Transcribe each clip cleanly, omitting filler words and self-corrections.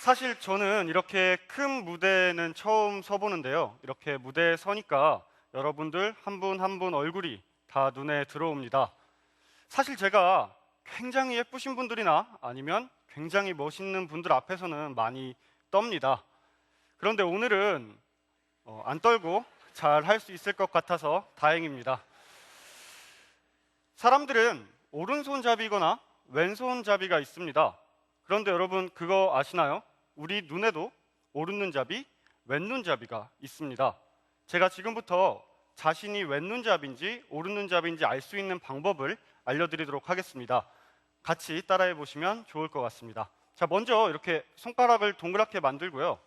사실 저는 이렇게 큰 무대는 처음 서보는데요. 이렇게 무대에 서니까 여러분들 한 분 한 분 얼굴이 다 눈에 들어옵니다. 사실 제가 굉장히 예쁘신 분들이나 아니면 굉장히 멋있는 분들 앞에서는 많이 떱니다. 그런데 오늘은 안 떨고 잘 할 수 있을 것 같아서 다행입니다. 사람들은 오른손잡이거나 왼손잡이가 있습니다. 그런데 여러분 그거 아시나요? 우리 눈에도 오른눈잡이, 왼눈잡이가 있습니다. 제가 지금부터 자신이 왼눈잡인지 오른눈잡인지 알 수 있는 방법을 알려드리도록 하겠습니다. 같이 따라해 보시면 좋을 것 같습니다. 자, 먼저 이렇게 손가락을 동그랗게 만들고요.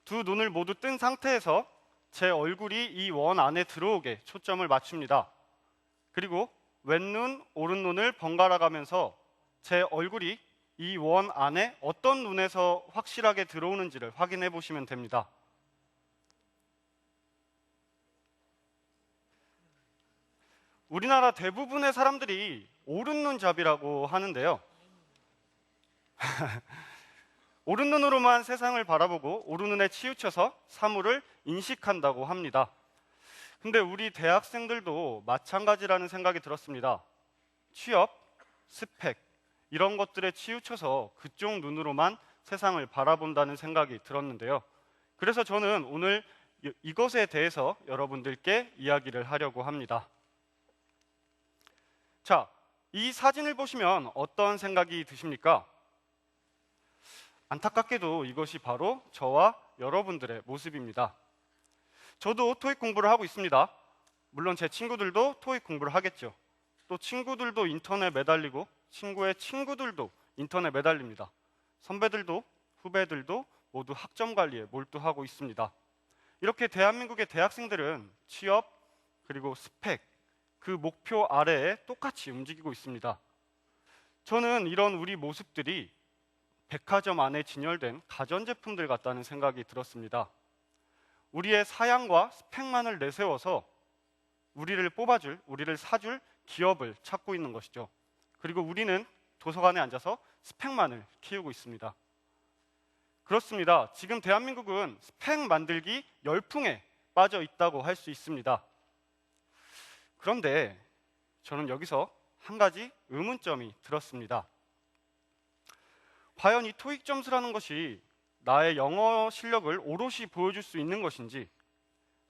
두 눈을 모두 뜬 상태에서 제 얼굴이 이 원 안에 들어오게 초점을 맞춥니다. 그리고 왼눈, 오른눈을 번갈아 가면서 제 얼굴이 이 원 안에 어떤 눈에서 확실하게 들어오는지를 확인해 보시면 됩니다. 우리나라 대부분의 사람들이 오른눈잡이라고 하는데요. 오른눈으로만 세상을 바라보고 오른눈에 치우쳐서 사물을 인식한다고 합니다. 근데 우리 대학생들도 마찬가지라는 생각이 들었습니다. 취업, 스펙, 이런 것들에 치우쳐서 그쪽 눈으로만 세상을 바라본다는 생각이 들었는데요. 그래서 저는 오늘 이것에 대해서 여러분들께 이야기를 하려고 합니다. 자, 이 사진을 보시면 어떤 생각이 드십니까? 안타깝게도 이것이 바로 저와 여러분들의 모습입니다. 저도 토익 공부를 하고 있습니다. 물론 제 친구들도 토익 공부를 하겠죠. 또 친구들도 인턴에 매달리고 친구의 친구들도 인턴에 매달립니다. 선배들도 후배들도 모두 학점 관리에 몰두하고 있습니다. 이렇게 대한민국의 대학생들은 취업 그리고 스펙, 그 목표 아래에 똑같이 움직이고 있습니다. 저는 이런 우리 모습들이 백화점 안에 진열된 가전제품들 같다는 생각이 들었습니다. 우리의 사양과 스펙만을 내세워서 우리를 뽑아줄, 우리를 사줄 기업을 찾고 있는 것이죠. 그리고 우리는 도서관에 앉아서 스펙만을 키우고 있습니다. 그렇습니다. 지금 대한민국은 스펙 만들기 열풍에 빠져 있다고 할 수 있습니다. 그런데 저는 여기서 한 가지 의문점이 들었습니다. 과연 이 토익 점수라는 것이 나의 영어 실력을 오롯이 보여줄 수 있는 것인지,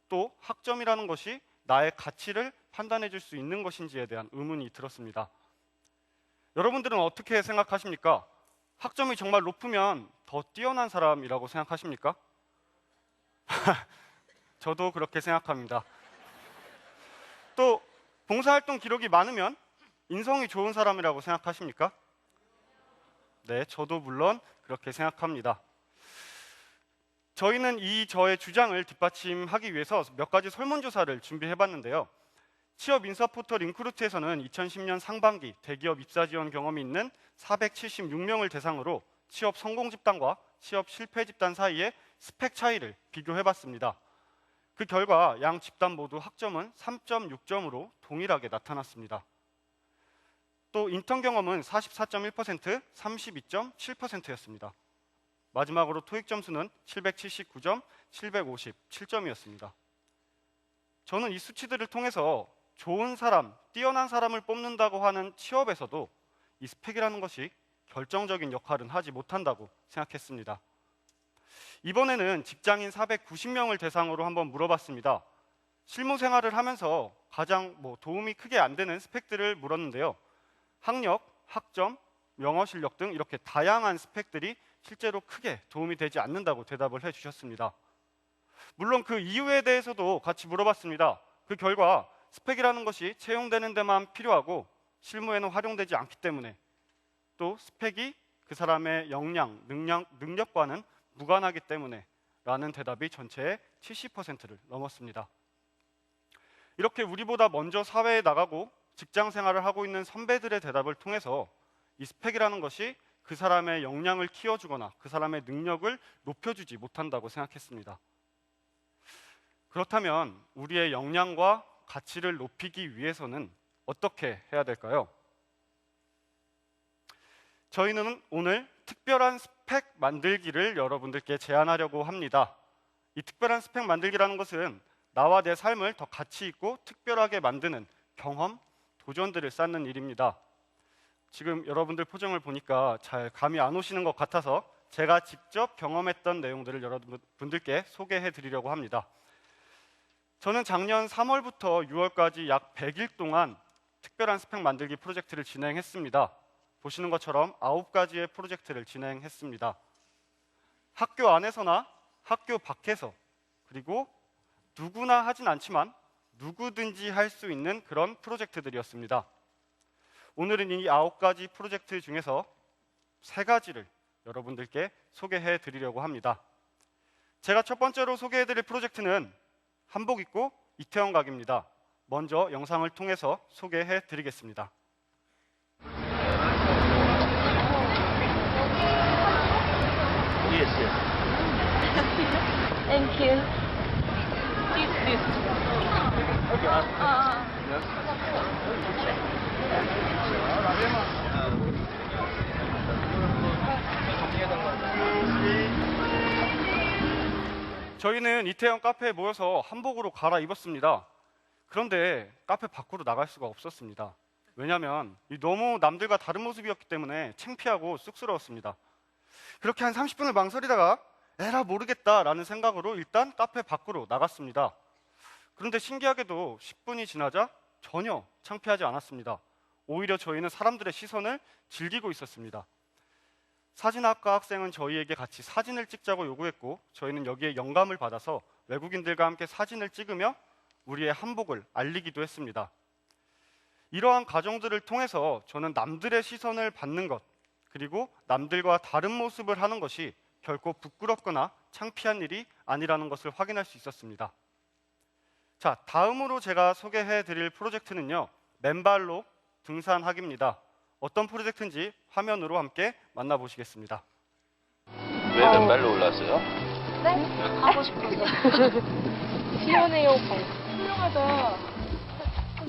또 학점이라는 것이 나의 가치를 판단해 줄 수 있는 것인지에 대한 의문이 들었습니다. 여러분들은 어떻게 생각하십니까? 학점이 정말 높으면 더 뛰어난 사람이라고 생각하십니까? 저도 그렇게 생각합니다. 또 봉사활동 기록이 많으면 인성이 좋은 사람이라고 생각하십니까? 네, 저도 물론 그렇게 생각합니다. 저희는 저의 주장을 뒷받침하기 위해서 몇 가지 설문조사를 준비해봤는데요. 취업 인사 포털 인크루트에서는 2010년 상반기 대기업 입사 지원 경험이 있는 476명을 대상으로 취업 성공 집단과 취업 실패 집단 사이의 스펙 차이를 비교해봤습니다. 그 결과 양 집단 모두 학점은 3.6점으로 동일하게 나타났습니다. 또 인턴 경험은 44.1%, 32.7%였습니다. 마지막으로 토익 점수는 779점, 757점이었습니다. 저는 이 수치들을 통해서 좋은 사람, 뛰어난 사람을 뽑는다고 하는 취업에서도 이 스펙이라는 것이 결정적인 역할은 하지 못한다고 생각했습니다. 이번에는 직장인 490명을 대상으로 한번 물어봤습니다. 실무 생활을 하면서 가장 도움이 크게 안 되는 스펙들을 물었는데요. 학력, 학점, 영어 실력 등 이렇게 다양한 스펙들이 실제로 크게 도움이 되지 않는다고 대답을 해주셨습니다. 물론 그 이유에 대해서도 같이 물어봤습니다. 그 결과 스펙이라는 것이 채용되는 데만 필요하고 실무에는 활용되지 않기 때문에, 또 스펙이 그 사람의 역량, 능력과는 무관하기 때문에 라는 대답이 전체의 70%를 넘었습니다. 이렇게 우리보다 먼저 사회에 나가고 직장 생활을 하고 있는 선배들의 대답을 통해서 이 스펙이라는 것이 그 사람의 역량을 키워주거나 그 사람의 능력을 높여주지 못한다고 생각했습니다. 그렇다면 우리의 역량과 가치를 높이기 위해서는 어떻게 해야 될까요? 저희는 오늘 특별한 스펙 만들기를 여러분들께 제안하려고 합니다. 이 특별한 스펙 만들기라는 것은 나와 내 삶을 더 가치 있고 특별하게 만드는 경험, 도전들을 쌓는 일입니다. 지금 여러분들 표정을 보니까 잘 감이 안 오시는 것 같아서 제가 직접 경험했던 내용들을 여러분들께 소개해 드리려고 합니다. 저는 작년 3월부터 6월까지 약 100일 동안 특별한 스펙 만들기 프로젝트를 진행했습니다. 보시는 것처럼 9가지의 프로젝트를 진행했습니다. 학교 안에서나 학교 밖에서, 그리고 누구나 하진 않지만 누구든지 할 수 있는 그런 프로젝트들이었습니다. 오늘은 이 9가지 프로젝트 중에서 3가지를 여러분들께 소개해 드리려고 합니다. 제가 첫 번째로 소개해 드릴 프로젝트는 한복 입고 이태원 가기입니다. 먼저 영상을 통해서 소개해 드리겠습니다. Yes, yes. Thank you. This. Okay. 저희는 이태원 카페에 모여서 한복으로 갈아입었습니다. 그런데 카페 밖으로 나갈 수가 없었습니다. 왜냐하면 너무 남들과 다른 모습이었기 때문에 창피하고 쑥스러웠습니다. 그렇게 한 30분을 망설이다가 에라 모르겠다라는 생각으로 일단 카페 밖으로 나갔습니다. 그런데 신기하게도 10분이 지나자 전혀 창피하지 않았습니다. 오히려 저희는 사람들의 시선을 즐기고 있었습니다. 사진학과 학생은 저희에게 같이 사진을 찍자고 요구했고, 저희는 여기에 영감을 받아서 외국인들과 함께 사진을 찍으며 우리의 한복을 알리기도 했습니다. 이러한 과정들을 통해서 저는 남들의 시선을 받는 것, 그리고 남들과 다른 모습을 하는 것이 결코 부끄럽거나 창피한 일이 아니라는 것을 확인할 수 있었습니다. 자, 다음으로 제가 소개해 드릴 프로젝트는요, 맨발로 등산하기입니다. 어떤 프로젝트인지 화면으로 함께 만나보시겠습니다. 왜 맨발로 올랐어요? 네? 하고 싶어서. 시원해요, 발. 훌륭하다.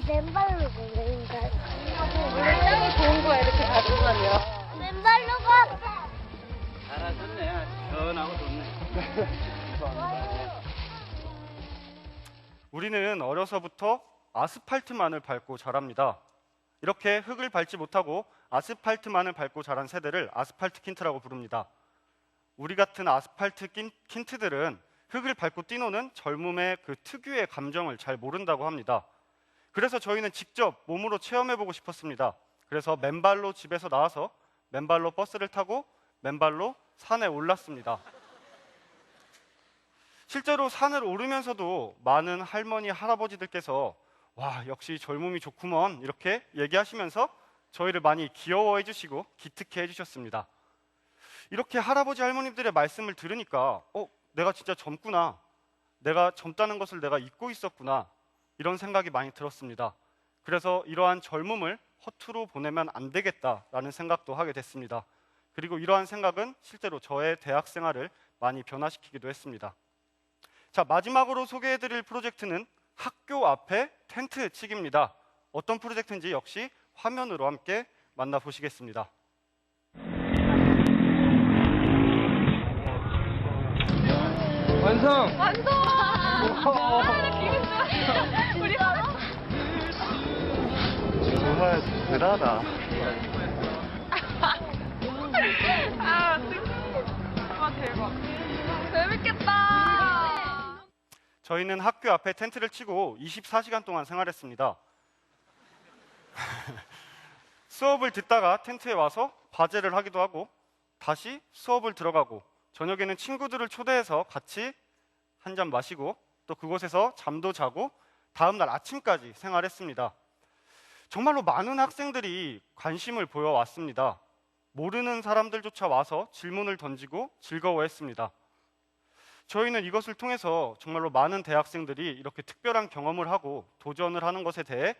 맨발로 걸린다. 원래 땅이 좋은 거야, 이렇게 가져가면. 맨발로 가. 잘하셨네. 시원하고 좋네. 우리는 어려서부터 아스팔트만을 밟고 자랍니다. 이렇게 흙을 밟지 못하고 아스팔트만을 밟고 자란 세대를 아스팔트 킨트라고 부릅니다. 우리 같은 아스팔트 킨트들은 흙을 밟고 뛰노는 젊음의 그 특유의 감정을 잘 모른다고 합니다. 그래서 저희는 직접 몸으로 체험해보고 싶었습니다. 그래서 맨발로 집에서 나와서 맨발로 버스를 타고 맨발로 산에 올랐습니다. 실제로 산을 오르면서도 많은 할머니, 할아버지들께서 와, 역시 젊음이 좋구먼 이렇게 얘기하시면서 저희를 많이 귀여워해 주시고 기특해 주셨습니다. 이렇게 할아버지, 할머님들의 말씀을 들으니까 내가 진짜 젊구나, 내가 젊다는 것을 내가 잊고 있었구나, 이런 생각이 많이 들었습니다. 그래서 이러한 젊음을 허투루 보내면 안 되겠다라는 생각도 하게 됐습니다. 그리고 이러한 생각은 실제로 저의 대학 생활을 많이 변화시키기도 했습니다. 자, 마지막으로 소개해드릴 프로젝트는 학교 앞에 텐트 치기입니다. 어떤 프로젝트인지 역시 화면으로 함께 만나보시겠습니다. 완성! 완성! 기분 좋아. 우리 정말 대단하다. 와, 대박. 재밌겠다. 저희는 학교 앞에 텐트를 치고 24시간 동안 생활했습니다. 수업을 듣다가 텐트에 와서 과제를 하기도 하고, 다시 수업을 들어가고, 저녁에는 친구들을 초대해서 같이 한잔 마시고, 또 그곳에서 잠도 자고 다음날 아침까지 생활했습니다. 정말로 많은 학생들이 관심을 보여왔습니다. 모르는 사람들조차 와서 질문을 던지고 즐거워했습니다. 저희는 이것을 통해서 정말로 많은 대학생들이 이렇게 특별한 경험을 하고 도전을 하는 것에 대해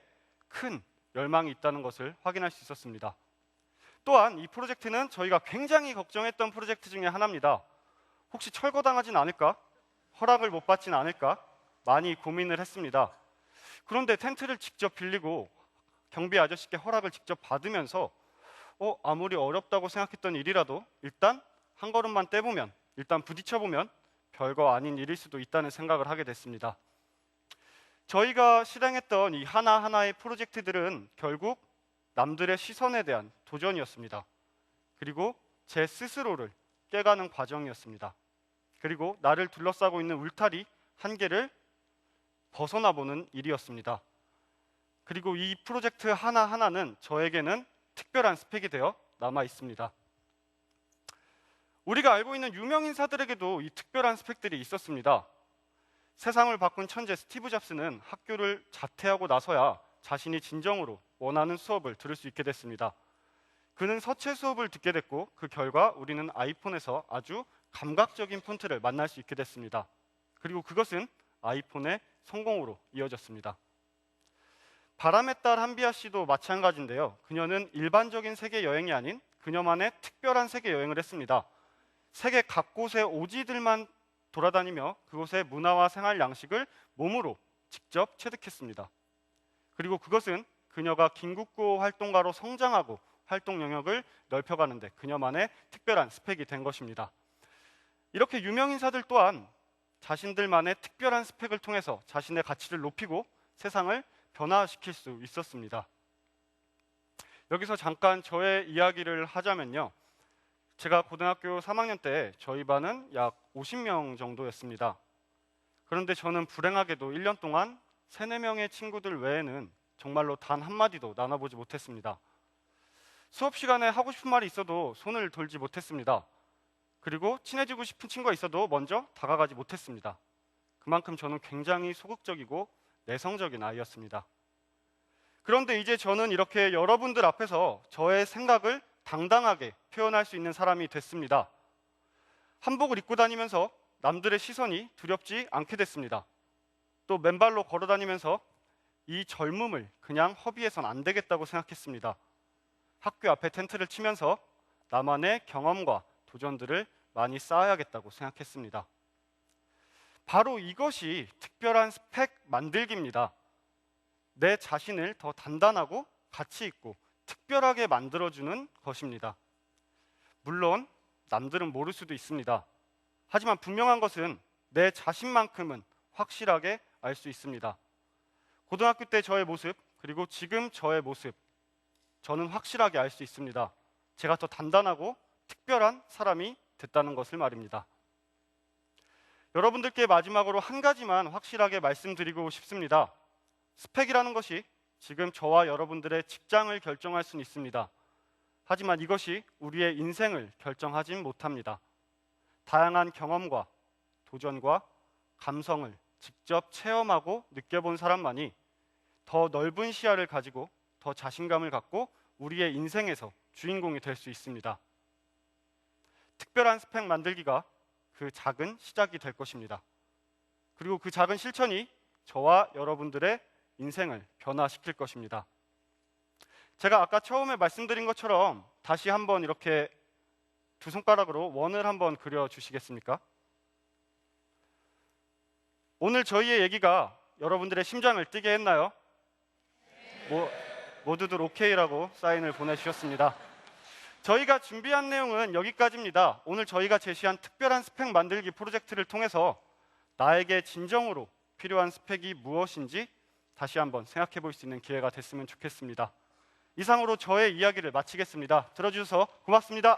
큰 열망이 있다는 것을 확인할 수 있었습니다. 또한 이 프로젝트는 저희가 굉장히 걱정했던 프로젝트 중에 하나입니다. 혹시 철거당하진 않을까? 허락을 못 받진 않을까? 많이 고민을 했습니다. 그런데 텐트를 직접 빌리고 경비 아저씨께 허락을 직접 받으면서 아무리 어렵다고 생각했던 일이라도 일단 한 걸음만 떼보면, 일단 부딪혀보면 별거 아닌 일일 수도 있다는 생각을 하게 됐습니다. 저희가 실행했던 이 하나하나의 프로젝트들은 결국 남들의 시선에 대한 도전이었습니다. 그리고 제 스스로를 깨가는 과정이었습니다. 그리고 나를 둘러싸고 있는 울타리 한계를 벗어나 보는 일이었습니다. 그리고 이 프로젝트 하나하나는 저에게는 특별한 스펙이 되어 남아 있습니다. 우리가 알고 있는 유명 인사들에게도 이 특별한 스펙들이 있었습니다. 세상을 바꾼 천재 스티브 잡스는 학교를 자퇴하고 나서야 자신이 진정으로 원하는 수업을 들을 수 있게 됐습니다. 그는 서체 수업을 듣게 됐고 그 결과 우리는 아이폰에서 아주 감각적인 폰트를 만날 수 있게 됐습니다. 그리고 그것은 아이폰의 성공으로 이어졌습니다. 바람의 딸 한비아 씨도 마찬가지인데요. 그녀는 일반적인 세계 여행이 아닌 그녀만의 특별한 세계 여행을 했습니다. 세계 각곳의 오지들만 돌아다니며 그곳의 문화와 생활 양식을 몸으로 직접 체득했습니다. 그리고 그것은 그녀가 긴국고 활동가로 성장하고 활동 영역을 넓혀가는데 그녀만의 특별한 스펙이 된 것입니다. 이렇게 유명 인사들 또한 자신들만의 특별한 스펙을 통해서 자신의 가치를 높이고 세상을 변화시킬 수 있었습니다. 여기서 잠깐 저의 이야기를 하자면요. 제가 고등학교 3학년 때 저희 반은 약 50명 정도였습니다. 그런데 저는 불행하게도 1년 동안 3, 4명의 친구들 외에는 정말로 단 한마디도 나눠보지 못했습니다. 수업 시간에 하고 싶은 말이 있어도 손을 돌지 못했습니다. 그리고 친해지고 싶은 친구가 있어도 먼저 다가가지 못했습니다. 그만큼 저는 굉장히 소극적이고 내성적인 아이였습니다. 그런데 이제 저는 이렇게 여러분들 앞에서 저의 생각을 당당하게 표현할 수 있는 사람이 됐습니다. 한복을 입고 다니면서 남들의 시선이 두렵지 않게 됐습니다. 또 맨발로 걸어 다니면서 이 젊음을 그냥 허비해선 안 되겠다고 생각했습니다. 학교 앞에 텐트를 치면서 나만의 경험과 도전들을 많이 쌓아야겠다고 생각했습니다. 바로 이것이 특별한 스펙 만들기입니다. 내 자신을 더 단단하고 가치 있고 특별하게 만들어주는 것입니다. 물론 남들은 모를 수도 있습니다. 하지만 분명한 것은 내 자신만큼은 확실하게 알 수 있습니다. 고등학교 때 저의 모습 그리고 지금 저의 모습, 저는 확실하게 알 수 있습니다. 제가 더 단단하고 특별한 사람이 됐다는 것을 말입니다. 여러분들께 마지막으로 한 가지만 확실하게 말씀드리고 싶습니다. 스펙이라는 것이 지금 저와 여러분들의 직장을 결정할 수는 있습니다. 하지만 이것이 우리의 인생을 결정하진 못합니다. 다양한 경험과 도전과 감성을 직접 체험하고 느껴본 사람만이 더 넓은 시야를 가지고 더 자신감을 갖고 우리의 인생에서 주인공이 될 수 있습니다. 특별한 스펙 만들기가 그 작은 시작이 될 것입니다. 그리고 그 작은 실천이 저와 여러분들의 인생을 변화시킬 것입니다. 제가 아까 처음에 말씀드린 것처럼 다시 한번 이렇게 두 손가락으로 원을 한번 그려주시겠습니까? 오늘 저희의 얘기가 여러분들의 심장을 뛰게 했나요? 모두들 오케이라고 사인을 보내주셨습니다. 저희가 준비한 내용은 여기까지입니다. 오늘 저희가 제시한 특별한 스펙 만들기 프로젝트를 통해서 나에게 진정으로 필요한 스펙이 무엇인지 다시 한번 생각해 볼 수 있는 기회가 됐으면 좋겠습니다. 이상으로 저의 이야기를 마치겠습니다. 들어주셔서 고맙습니다.